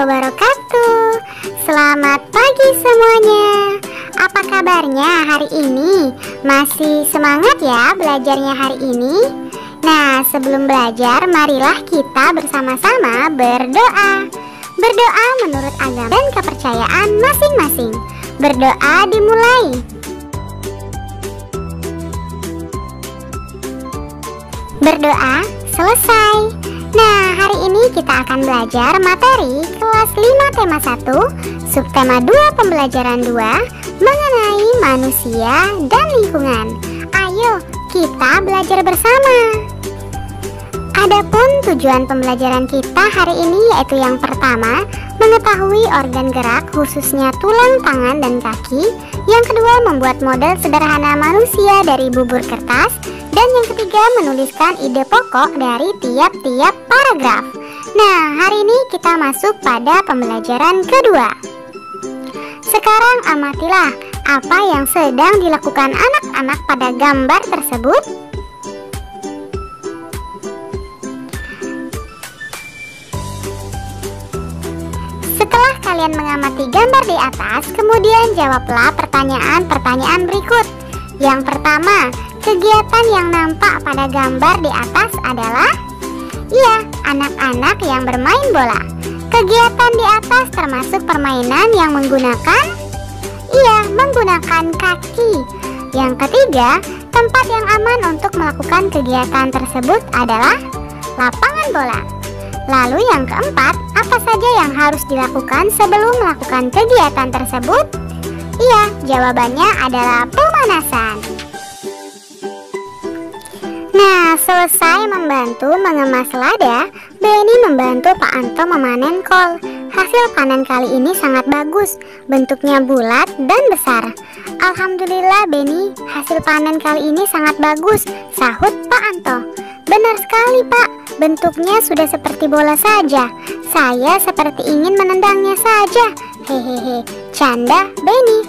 wabarakatuh. Selamat pagi semuanya. Apa kabarnya hari ini? Masih semangat ya belajarnya hari ini? Nah, sebelum belajar, marilah kita bersama-sama berdoa. Berdoa menurut agama dan kepercayaan masing-masing. Berdoa dimulai. Berdoa selesai. Nah, hari ini kita akan belajar materi kelas 5 tema 1, subtema 2 pembelajaran 2 mengenai manusia dan lingkungan. Ayo kita belajar bersama. Adapun tujuan pembelajaran kita hari ini yaitu yang pertama, mengetahui organ gerak khususnya tulang tangan dan kaki. Yang kedua, membuat model sederhana manusia dari bubur kertas. Dan yang ketiga, menuliskan ide pokok dari tiap-tiap paragraf. Nah, hari ini kita masuk pada pembelajaran kedua. Sekarang amatilah apa yang sedang dilakukan anak-anak pada gambar tersebut. Setelah kalian mengamati gambar di atas, kemudian jawablah pertanyaan-pertanyaan berikut. Yang pertama, kegiatan yang nampak pada gambar di atas adalah anak-anak yang bermain bola. Kegiatan di atas termasuk permainan yang menggunakan kaki. Yang ketiga, tempat yang aman untuk melakukan kegiatan tersebut adalah lapangan bola. Lalu yang keempat, apa saja yang harus dilakukan sebelum melakukan kegiatan tersebut? Jawabannya adalah pemanasan. Nah, selesai membantu mengemas lada, Benny membantu Pak Anto memanen kol. Hasil panen kali ini sangat bagus, bentuknya bulat dan besar. Alhamdulillah Benny, hasil panen kali ini sangat bagus, sahut Pak Anto. Benar sekali Pak, bentuknya sudah seperti bola saja. Saya seperti ingin menendangnya saja. Hehehe, canda Benny.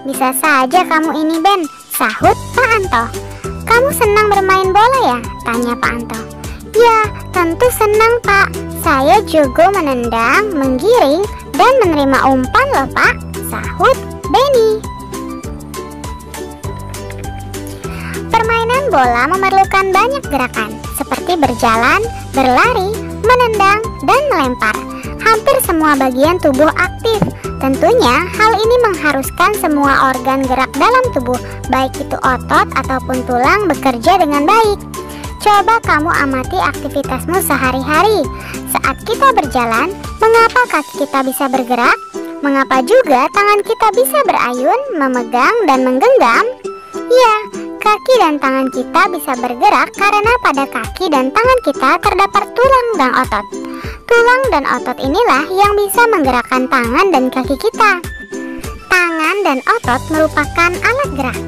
Bisa saja kamu ini Ben, sahut Pak Anto. Kamu senang bermain bola ya? Tanya Pak Anto. Ya, tentu senang Pak. Saya juga menendang, menggiring, dan menerima umpan loh Pak, sahut Benny. Permainan bola memerlukan banyak gerakan, seperti berjalan, berlari, menendang, dan melempar. Hampir semua bagian tubuh aktif. Tentunya hal ini mengharuskan semua organ gerak dalam tubuh, baik itu otot ataupun tulang, bekerja dengan baik. Coba kamu amati aktivitasmu sehari-hari. Saat kita berjalan, mengapa kaki kita bisa bergerak? Mengapa juga tangan kita bisa berayun, memegang, dan menggenggam? Ya, kaki dan tangan kita bisa bergerak karena pada kaki dan tangan kita terdapat tulang dan otot. Tulang dan otot inilah yang bisa menggerakkan tangan dan kaki kita. Tangan dan otot merupakan alat gerak.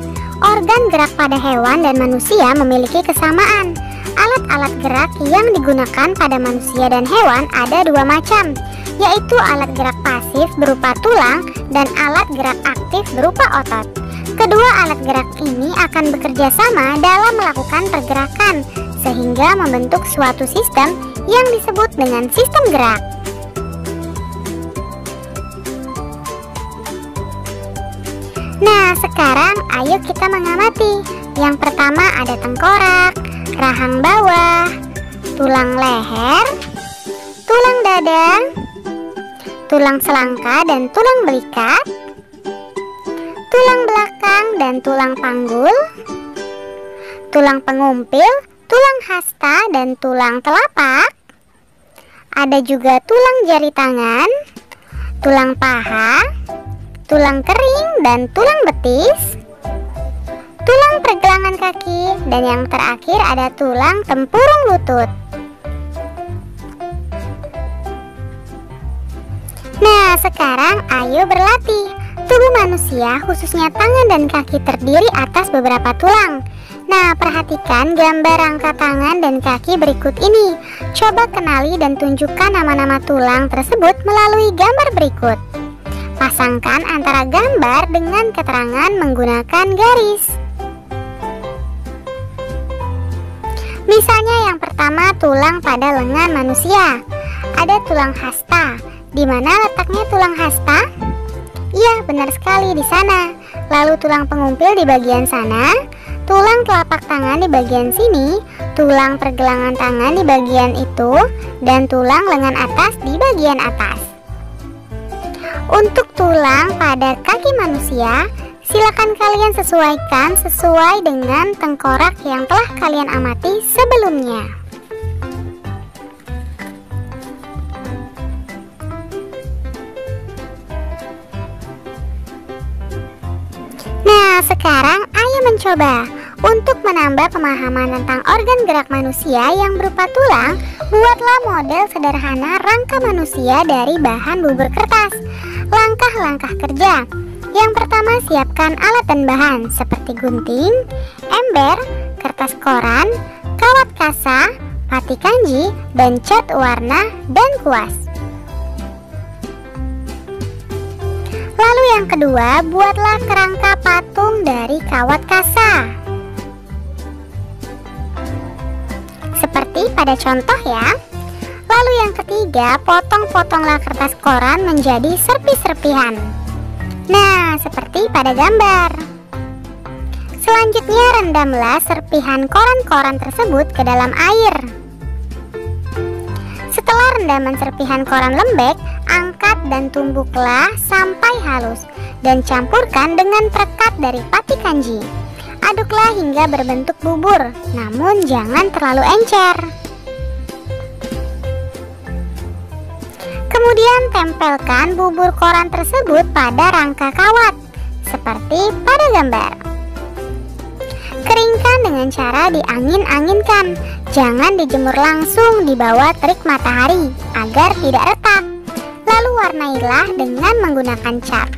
Organ gerak pada hewan dan manusia memiliki kesamaan. Alat-alat gerak yang digunakan pada manusia dan hewan ada dua macam, yaitu alat gerak pasif berupa tulang dan alat gerak aktif berupa otot. Kedua alat gerak ini akan bekerja sama dalam melakukan pergerakan, sehingga membentuk suatu sistem yang disebut dengan sistem gerak. Nah, sekarang ayo kita mengamati. Yang pertama ada tengkorak, rahang bawah, tulang leher, tulang dada, tulang selangka dan tulang belikat, tulang belakang dan tulang panggul, tulang pengumpil, tulang hasta dan tulang telapak. Ada juga tulang jari tangan, tulang paha, tulang kering dan tulang betis, tulang pergelangan kaki, dan yang terakhir ada tulang tempurung lutut. Nah, sekarang ayo berlatih. Tubuh manusia, khususnya tangan dan kaki, terdiri atas beberapa tulang. Nah, perhatikan gambar rangka tangan dan kaki berikut ini. Coba kenali dan tunjukkan nama-nama tulang tersebut melalui gambar berikut. Pasangkan antara gambar dengan keterangan menggunakan garis. Misalnya yang pertama, tulang pada lengan manusia. Ada tulang hasta. Di mana letaknya tulang hasta? Iya, benar sekali di sana. Lalu tulang pengumpil di bagian sana, tulang telapak tangan di bagian sini, tulang pergelangan tangan di bagian itu, dan tulang lengan atas di bagian atas. Untuk tulang pada kaki manusia, silakan kalian sesuaikan sesuai dengan tengkorak yang telah kalian amati sebelumnya. Nah, sekarang ayo mencoba. Untuk menambah pemahaman tentang organ gerak manusia yang berupa tulang, buatlah model sederhana rangka manusia dari bahan bubur kertas. Langkah-langkah kerja. Yang pertama, siapkan alat dan bahan seperti gunting, ember, kertas koran, kawat kasa, pati kanji, dan cat warna dan kuas. Lalu yang kedua, buatlah kerangka patung dari kawat kasa. Seperti pada contoh ya. Lalu yang ketiga, potong-potonglah kertas koran menjadi serpi-serpihan. Nah, seperti pada gambar. Selanjutnya, rendamlah serpihan koran-koran tersebut ke dalam air. Setelah rendaman serpihan koran lembek, angkat dan tumbuklah sampai halus dan campurkan dengan perekat dari pati kanji. Aduklah hingga berbentuk bubur, namun jangan terlalu encer. Kemudian tempelkan bubur koran tersebut pada rangka kawat, seperti pada gambar. Keringkan dengan cara diangin-anginkan, jangan dijemur langsung di bawah terik matahari agar tidak retak. Lalu warnailah dengan menggunakan cat.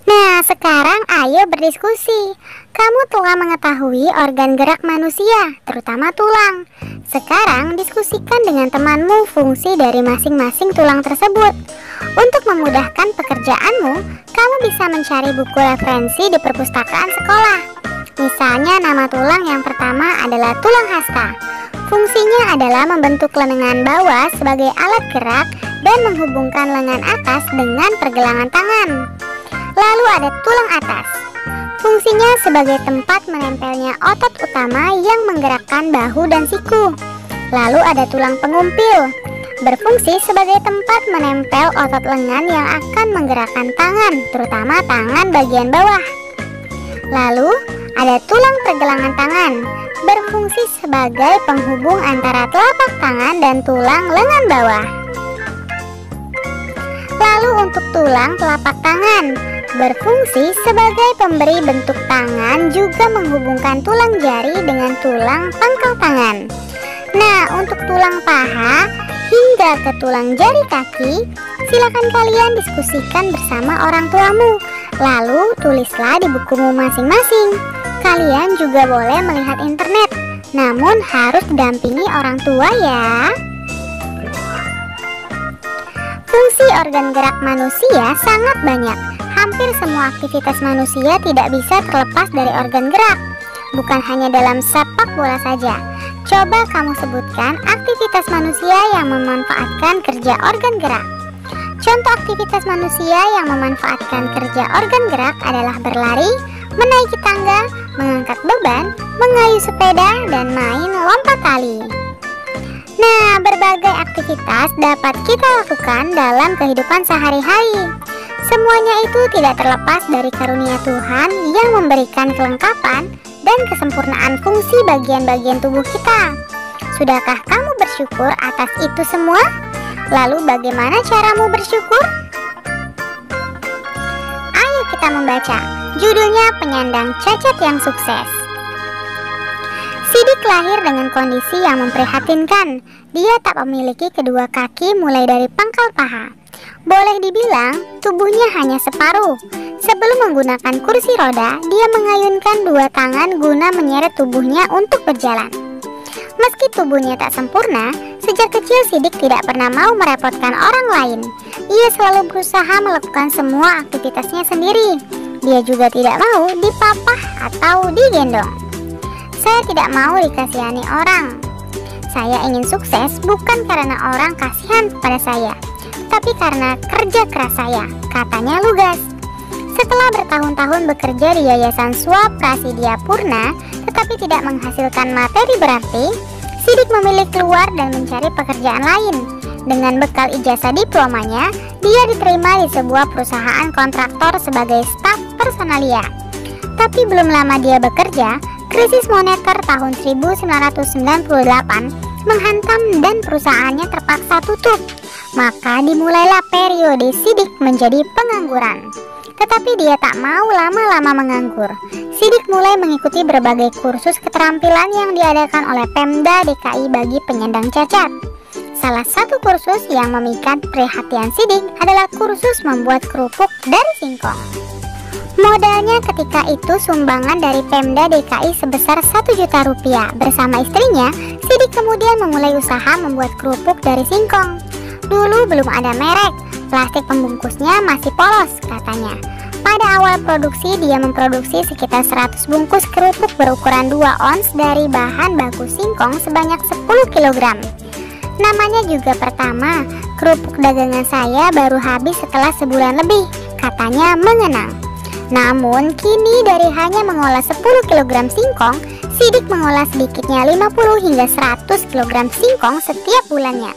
Nah, sekarang ayo berdiskusi. Kamu telah mengetahui organ gerak manusia, terutama tulang. Sekarang diskusikan dengan temanmu fungsi dari masing-masing tulang tersebut. Untuk memudahkan pekerjaanmu, kamu bisa mencari buku referensi di perpustakaan sekolah. Misalnya nama tulang yang pertama adalah tulang hasta. Fungsinya adalah membentuk lengan bawah sebagai alat gerak dan menghubungkan lengan atas dengan pergelangan tangan. Lalu ada tulang atas. Fungsinya sebagai tempat menempelnya otot utama yang menggerakkan bahu dan siku. Lalu ada tulang pengumpil. Berfungsi sebagai tempat menempel otot lengan yang akan menggerakkan tangan, terutama tangan bagian bawah. Lalu ada tulang pergelangan tangan. Berfungsi sebagai penghubung antara telapak tangan dan tulang lengan bawah. Lalu untuk tulang telapak tangan, berfungsi sebagai pemberi bentuk tangan, juga menghubungkan tulang jari dengan tulang pangkal tangan. Nah, untuk tulang paha hingga ke tulang jari kaki, silakan kalian diskusikan bersama orang tuamu. Lalu tulislah di bukumu masing-masing. Kalian juga boleh melihat internet, namun harus didampingi orang tua ya. Fungsi organ gerak manusia sangat banyak. Hampir semua aktivitas manusia tidak bisa terlepas dari organ gerak. Bukan hanya dalam sepak bola saja. Coba kamu sebutkan aktivitas manusia yang memanfaatkan kerja organ gerak. Contoh aktivitas manusia yang memanfaatkan kerja organ gerak adalah berlari, menaiki tangga, mengangkat beban, mengayuh sepeda, dan main lompat tali. Nah, berbagai aktivitas dapat kita lakukan dalam kehidupan sehari-hari. Semuanya itu tidak terlepas dari karunia Tuhan yang memberikan kelengkapan dan kesempurnaan fungsi bagian-bagian tubuh kita. Sudahkah kamu bersyukur atas itu semua? Lalu bagaimana caramu bersyukur? Ayo kita membaca. Judulnya Penyandang Cacat yang Sukses. Sidik lahir dengan kondisi yang memprihatinkan. Dia tak memiliki kedua kaki mulai dari pangkal paha. Boleh dibilang tubuhnya hanya separuh. Sebelum menggunakan kursi roda, dia mengayunkan dua tangan guna menyeret tubuhnya untuk berjalan. Meski tubuhnya tak sempurna, sejak kecil Sidik tidak pernah mau merepotkan orang lain. Ia selalu berusaha melakukan semua aktivitasnya sendiri. Dia juga tidak mau dipapah atau digendong. Saya tidak mau dikasihani orang. Saya ingin sukses bukan karena orang kasihan kepada saya, tapi karena kerja keras saya, katanya lugas. Setelah bertahun-tahun bekerja di Yayasan Swa Prasidya Purna, tetapi tidak menghasilkan materi berarti, Sidik memilih keluar dan mencari pekerjaan lain. Dengan bekal ijazah diplomanya, dia diterima di sebuah perusahaan kontraktor sebagai staf personalia. Tapi belum lama dia bekerja, krisis moneter tahun 1998 menghantam dan perusahaannya terpaksa tutup. Maka dimulailah periode Sidik menjadi pengangguran. Tetapi dia tak mau lama-lama menganggur. Sidik mulai mengikuti berbagai kursus keterampilan yang diadakan oleh Pemda DKI bagi penyandang cacat. Salah satu kursus yang memikat perhatian Sidik adalah kursus membuat kerupuk dari singkong. Modalnya ketika itu sumbangan dari Pemda DKI sebesar 1 juta rupiah. Bersama istrinya, Sidik kemudian memulai usaha membuat kerupuk dari singkong. Dulu belum ada merek, plastik pembungkusnya masih polos katanya. Pada awal produksi dia memproduksi sekitar 100 bungkus kerupuk berukuran 2 ons dari bahan baku singkong sebanyak 10 kg. Namanya juga pertama, kerupuk dagangan saya baru habis setelah sebulan lebih, katanya mengenang. Namun kini dari hanya mengolah 10 kg singkong, Sidik mengolah sedikitnya 50 hingga 100 kg singkong setiap bulannya.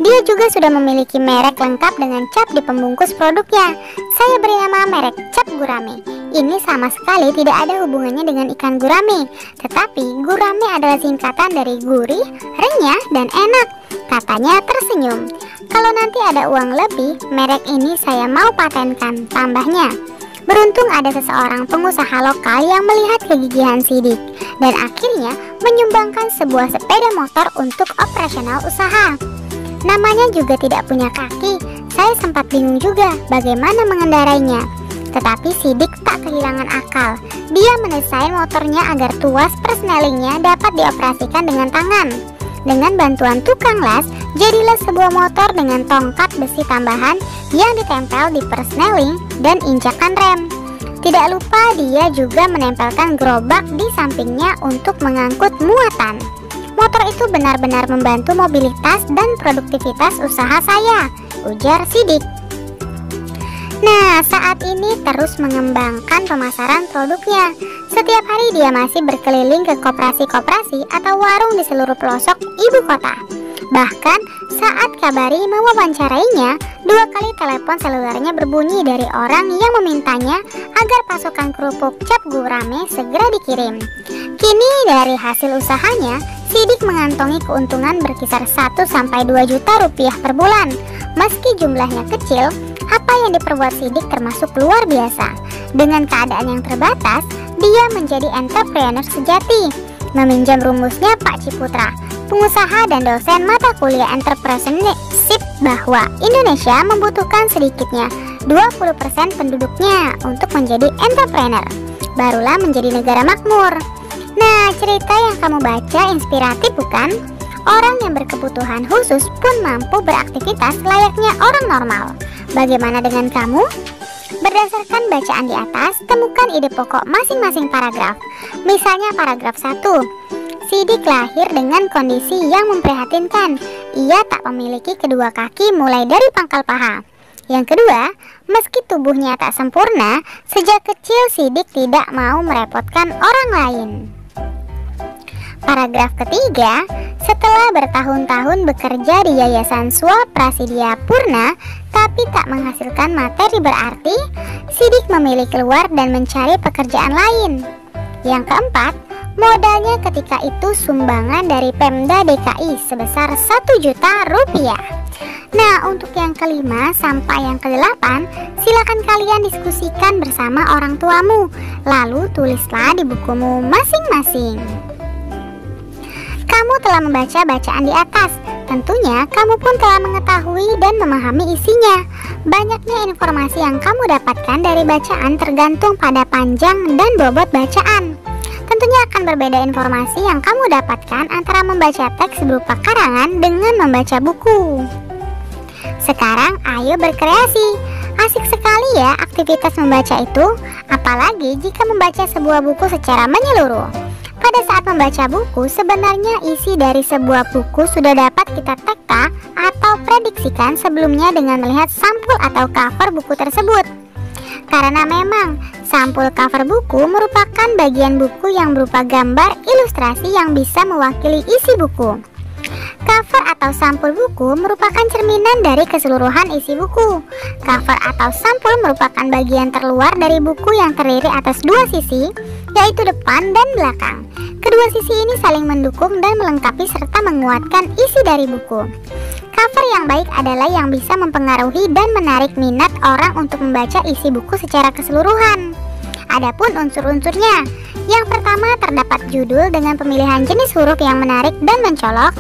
Dia juga sudah memiliki merek lengkap dengan cap di pembungkus produknya. Saya beri nama merek cap gurame. Ini sama sekali tidak ada hubungannya dengan ikan gurame, tetapi gurame adalah singkatan dari gurih, renyah, dan enak, katanya tersenyum. Kalau nanti ada uang lebih, merek ini saya mau patenkan, tambahnya. Beruntung ada seseorang pengusaha lokal yang melihat kegigihan Sidik dan akhirnya menyumbangkan sebuah sepeda motor untuk operasional usaha. Namanya juga tidak punya kaki. Saya sempat bingung juga bagaimana mengendarainya. Tetapi Sidik tak kehilangan akal. Dia mendesain motornya agar tuas persnelingnya dapat dioperasikan dengan tangan. Dengan bantuan tukang las, jadilah sebuah motor dengan tongkat besi tambahan yang ditempel di persneling dan injakan rem. Tidak lupa dia juga menempelkan gerobak di sampingnya untuk mengangkut muatan. Motor itu benar-benar membantu mobilitas dan produktivitas usaha saya, ujar Sidik. Nah, saat ini terus mengembangkan pemasaran produknya. Setiap hari dia masih berkeliling ke koperasi-koperasi atau warung di seluruh pelosok ibu kota. Bahkan saat Kabari mewawancarainya, 2 kali telepon selulernya berbunyi dari orang yang memintanya agar pasokan kerupuk cap gurame segera dikirim. Kini dari hasil usahanya, Sidik mengantongi keuntungan berkisar 1-2 juta rupiah per bulan. Meski jumlahnya kecil, apa yang diperbuat Sidik termasuk luar biasa. Dengan keadaan yang terbatas, dia menjadi entrepreneur sejati. Meminjam rumusnya Pak Ciputra, pengusaha dan dosen mata kuliah entrepreneurship, bahwa Indonesia membutuhkan sedikitnya 20% penduduknya untuk menjadi entrepreneur. Barulah menjadi negara makmur. Nah, cerita yang kamu baca inspiratif bukan? Orang yang berkebutuhan khusus pun mampu beraktivitas layaknya orang normal. Bagaimana dengan kamu? Berdasarkan bacaan di atas, temukan ide pokok masing-masing paragraf. Misalnya paragraf 1. Sidik lahir dengan kondisi yang memprihatinkan. Ia tak memiliki kedua kaki mulai dari pangkal paha. Yang kedua, meski tubuhnya tak sempurna, sejak kecil Sidik tidak mau merepotkan orang lain. Paragraf ketiga, setelah bertahun-tahun bekerja di Yayasan Swa Prasidya Purna tapi tak menghasilkan materi berarti, Sidik memilih keluar dan mencari pekerjaan lain. Yang keempat, modalnya ketika itu sumbangan dari Pemda DKI sebesar 1 juta rupiah. Nah, untuk yang kelima sampai yang kedelapan, silakan kalian diskusikan bersama orang tuamu, lalu tulislah di bukumu masing-masing. Kamu telah membaca bacaan di atas. Tentunya kamu pun telah mengetahui dan memahami isinya. Banyaknya informasi yang kamu dapatkan dari bacaan tergantung pada panjang dan bobot bacaan. Tentunya akan berbeda informasi yang kamu dapatkan antara membaca teks berupa karangan dengan membaca buku. Sekarang ayo berkreasi. Asik sekali ya aktivitas membaca itu, apalagi jika membaca sebuah buku secara menyeluruh. Pada saat membaca buku, sebenarnya isi dari sebuah buku sudah dapat kita teka atau prediksikan sebelumnya dengan melihat sampul atau cover buku tersebut. Karena memang sampul cover buku merupakan bagian buku yang berupa gambar ilustrasi yang bisa mewakili isi buku. Cover atau sampul buku merupakan cerminan dari keseluruhan isi buku. Cover atau sampul merupakan bagian terluar dari buku yang terdiri atas dua sisi, yaitu depan dan belakang. Kedua sisi ini saling mendukung dan melengkapi serta menguatkan isi dari buku. Cover yang baik adalah yang bisa mempengaruhi dan menarik minat orang untuk membaca isi buku secara keseluruhan. Adapun unsur-unsurnya, yang pertama terdapat judul dengan pemilihan jenis huruf yang menarik dan mencolok.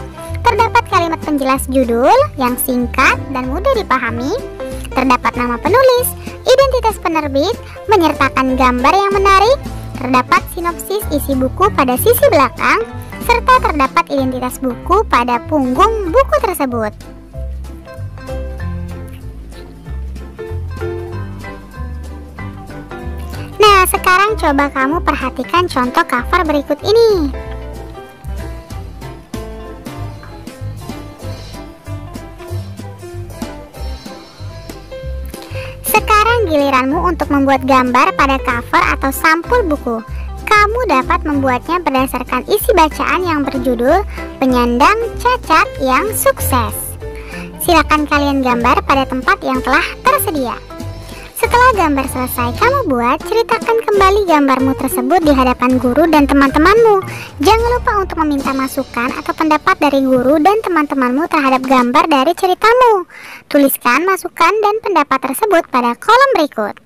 Terdapat kalimat penjelas judul yang singkat dan mudah dipahami. Terdapat nama penulis, identitas penerbit, menyertakan gambar yang menarik. Terdapat sinopsis isi buku pada sisi belakang, serta terdapat identitas buku pada punggung buku tersebut. Nah, sekarang coba kamu perhatikan contoh cover berikut ini. Sekarang giliranmu untuk membuat gambar pada cover atau sampul buku. Kamu dapat membuatnya berdasarkan isi bacaan yang berjudul Penyandang Cacat yang Sukses. Silakan kalian gambar pada tempat yang telah tersedia. Setelah gambar selesai kamu buat, ceritakan kembali gambarmu tersebut di hadapan guru dan teman-temanmu. Jangan lupa untuk meminta masukan atau pendapat dari guru dan teman-temanmu terhadap gambar dari ceritamu. Tuliskan masukan dan pendapat tersebut pada kolom berikut.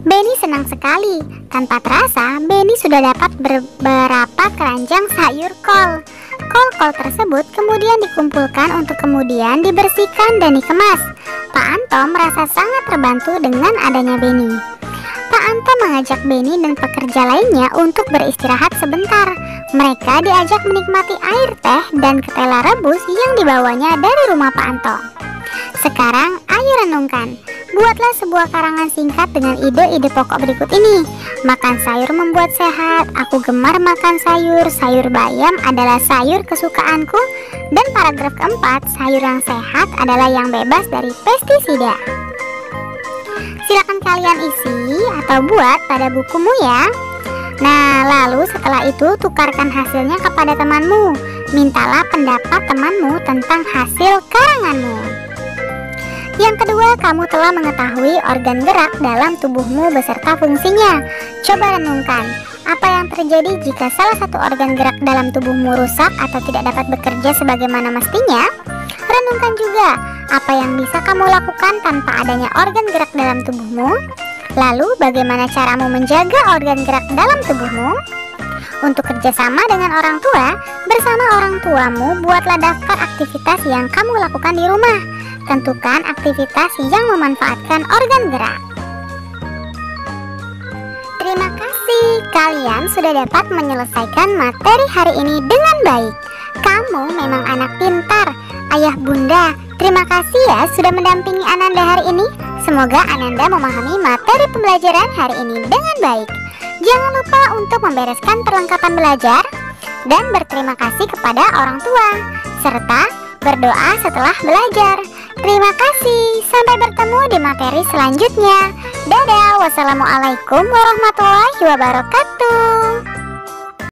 Benny senang sekali. Tanpa terasa, Benny sudah dapat beberapa keranjang sayur kol. Kol-kol tersebut kemudian dikumpulkan untuk kemudian dibersihkan dan dikemas. Pak Anto merasa sangat terbantu dengan adanya Benny. Pak Anto mengajak Benny dan pekerja lainnya untuk beristirahat sebentar. Mereka diajak menikmati air teh dan ketela rebus yang dibawanya dari rumah Pak Anto. Sekarang ayo renungkan. Buatlah sebuah karangan singkat dengan ide-ide pokok berikut ini. Makan sayur membuat sehat. Aku gemar makan sayur. Sayur bayam adalah sayur kesukaanku. Dan paragraf keempat, sayur yang sehat adalah yang bebas dari pestisida. Silakan kalian isi atau buat pada bukumu ya. Nah, lalu setelah itu tukarkan hasilnya kepada temanmu. Mintalah pendapat temanmu tentang hasil karanganmu. Yang kedua, kamu telah mengetahui organ gerak dalam tubuhmu beserta fungsinya. Coba renungkan, apa yang terjadi jika salah satu organ gerak dalam tubuhmu rusak atau tidak dapat bekerja sebagaimana mestinya? Renungkan juga, apa yang bisa kamu lakukan tanpa adanya organ gerak dalam tubuhmu? Lalu, bagaimana caramu menjaga organ gerak dalam tubuhmu? Untuk kerjasama dengan orang tua, bersama orang tuamu, buatlah daftar aktivitas yang kamu lakukan di rumah. Tentukan aktivitas yang memanfaatkan organ gerak. Terima kasih, kalian sudah dapat menyelesaikan materi hari ini dengan baik. Kamu memang anak pintar. Ayah bunda, terima kasih ya sudah mendampingi Ananda hari ini. Semoga Ananda memahami materi pembelajaran hari ini dengan baik. Jangan lupa untuk membereskan perlengkapan belajar dan berterima kasih kepada orang tua, serta berdoa setelah belajar. Terima kasih, sampai bertemu di materi selanjutnya. Dadah, wassalamualaikum warahmatullahi wabarakatuh.